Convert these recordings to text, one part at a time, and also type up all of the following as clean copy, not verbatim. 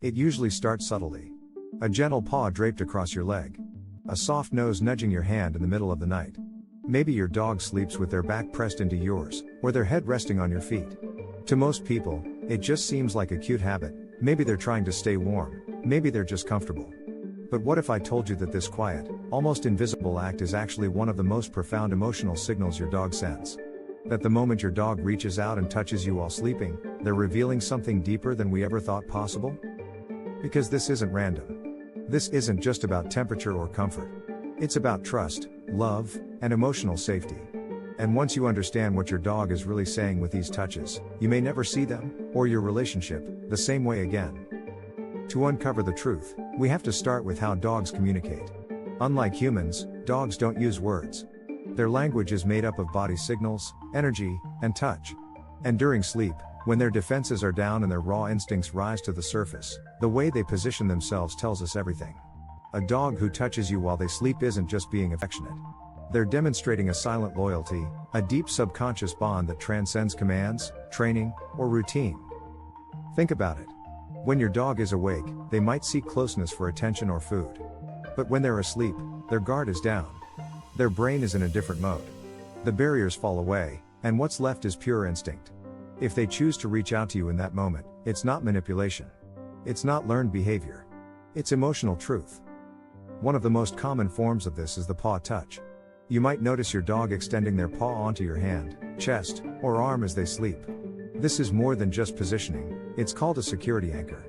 It usually starts subtly. A gentle paw draped across your leg. A soft nose nudging your hand in the middle of the night. Maybe your dog sleeps with their back pressed into yours, or their head resting on your feet. To most people, it just seems like a cute habit. Maybe they're trying to stay warm, maybe they're just comfortable. But what if I told you that this quiet, almost invisible act is actually one of the most profound emotional signals your dog sends? That the moment your dog reaches out and touches you while sleeping, they're revealing something deeper than we ever thought possible? Because this isn't random. This isn't just about temperature or comfort. It's about trust, love, and emotional safety. And once you understand what your dog is really saying with these touches, you may never see them, or your relationship, the same way again. To uncover the truth, we have to start with how dogs communicate. Unlike humans, dogs don't use words. Their language is made up of body signals, energy, and touch. And during sleep, when their defenses are down and their raw instincts rise to the surface, the way they position themselves tells us everything. A dog who touches you while they sleep isn't just being affectionate. They're demonstrating a silent loyalty, a deep subconscious bond that transcends commands, training, or routine. Think about it. When your dog is awake, they might seek closeness for attention or food. But when they're asleep, their guard is down. Their brain is in a different mode. The barriers fall away, and what's left is pure instinct. If they choose to reach out to you in that moment, it's not manipulation. It's not learned behavior. It's emotional truth. One of the most common forms of this is the paw touch. You might notice your dog extending their paw onto your hand, chest, or arm as they sleep. This is more than just positioning, it's called a security anchor.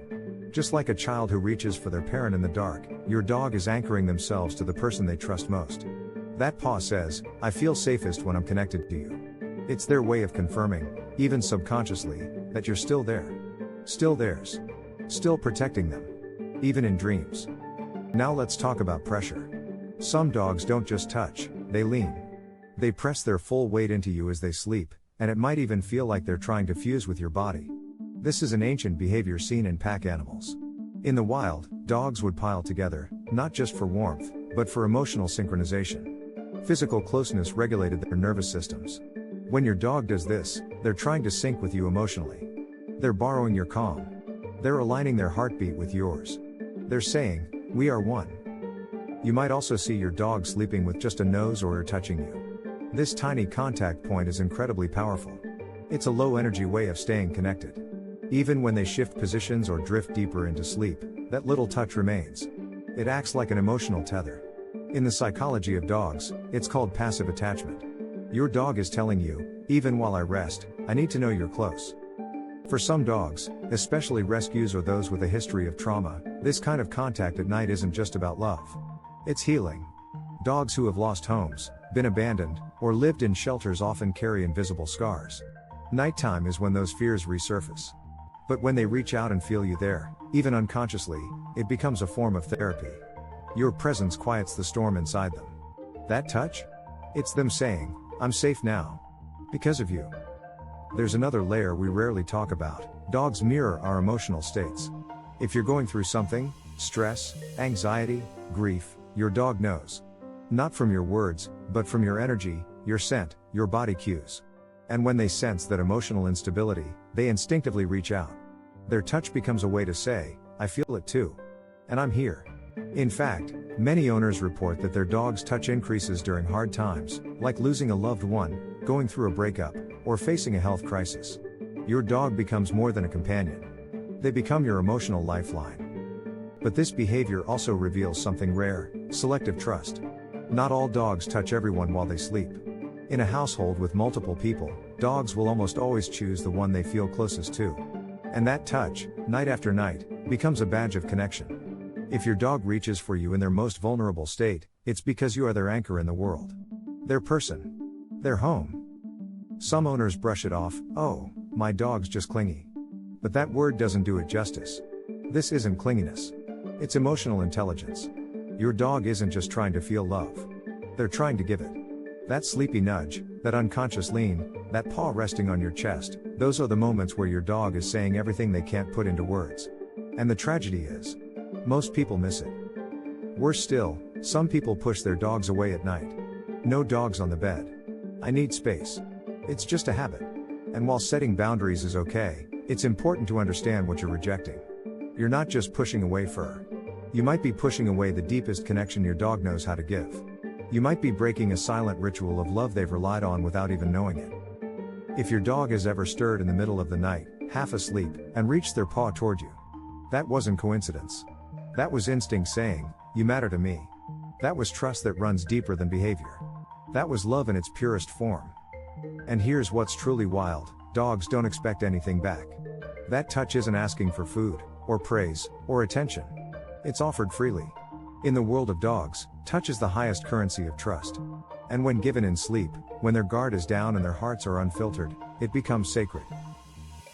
Just like a child who reaches for their parent in the dark, your dog is anchoring themselves to the person they trust most. That paw says, "I feel safest when I'm connected to you." It's their way of confirming, even subconsciously, that you're still there. Still theirs. Still protecting them. Even in dreams. Now let's talk about pressure. Some dogs don't just touch, they lean. They press their full weight into you as they sleep, and it might even feel like they're trying to fuse with your body. This is an ancient behavior seen in pack animals. In the wild, dogs would pile together, not just for warmth, but for emotional synchronization. Physical closeness regulated their nervous systems. When your dog does this, they're trying to sync with you emotionally. They're borrowing your calm. They're aligning their heartbeat with yours. They're saying, "We are one." You might also see your dog sleeping with just a nose or ear touching you. This tiny contact point is incredibly powerful. It's a low-energy way of staying connected. Even when they shift positions or drift deeper into sleep, that little touch remains. It acts like an emotional tether. In the psychology of dogs, it's called passive attachment. Your dog is telling you, even while I rest, I need to know you're close. For some dogs, especially rescues or those with a history of trauma, this kind of contact at night isn't just about love. It's healing. Dogs who have lost homes, been abandoned, or lived in shelters often carry invisible scars. Nighttime is when those fears resurface. But when they reach out and feel you there, even unconsciously, it becomes a form of therapy. Your presence quiets the storm inside them. That touch? It's them saying, "I'm safe now. Because of you." There's another layer we rarely talk about. Dogs mirror our emotional states. If you're going through something, stress, anxiety, grief, your dog knows. Not from your words, but from your energy, your scent, your body cues. And when they sense that emotional instability, they instinctively reach out. Their touch becomes a way to say, "I feel it too. And I'm here." In fact, many owners report that their dog's touch increases during hard times, like losing a loved one, going through a breakup, or facing a health crisis. Your dog becomes more than a companion. They become your emotional lifeline. But this behavior also reveals something rare: selective trust. Not all dogs touch everyone while they sleep. In a household with multiple people, dogs will almost always choose the one they feel closest to. And that touch, night after night, becomes a badge of connection. If your dog reaches for you in their most vulnerable state, it's because you are their anchor in the world. Their person. Their home. Some owners brush it off, "Oh, my dog's just clingy." But that word doesn't do it justice. This isn't clinginess. It's emotional intelligence. Your dog isn't just trying to feel love. They're trying to give it. That sleepy nudge, that unconscious lean, that paw resting on your chest, those are the moments where your dog is saying everything they can't put into words. And the tragedy is, most people miss it. Worse still, some people push their dogs away at night. No dogs on the bed. I need space. It's just a habit. And while setting boundaries is okay, it's important to understand what you're rejecting. You're not just pushing away fur. You might be pushing away the deepest connection your dog knows how to give. You might be breaking a silent ritual of love they've relied on without even knowing it. If your dog has ever stirred in the middle of the night, half asleep, and reached their paw toward you, that wasn't coincidence. That was instinct saying, "You matter to me." That was trust that runs deeper than behavior. That was love in its purest form. And here's what's truly wild: dogs don't expect anything back. That touch isn't asking for food, or praise, or attention. It's offered freely. In the world of dogs, touch is the highest currency of trust. And when given in sleep, when their guard is down and their hearts are unfiltered, it becomes sacred.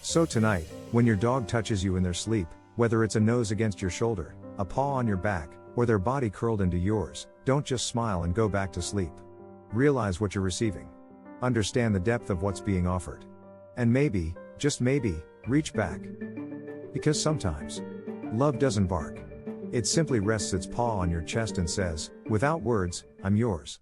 So tonight, when your dog touches you in their sleep, whether it's a nose against your shoulder, a paw on your back, or their body curled into yours, don't just smile and go back to sleep. Realize what you're receiving. Understand the depth of what's being offered. And maybe, just maybe, reach back. Because sometimes, love doesn't bark. It simply rests its paw on your chest and says, without words, "I'm yours."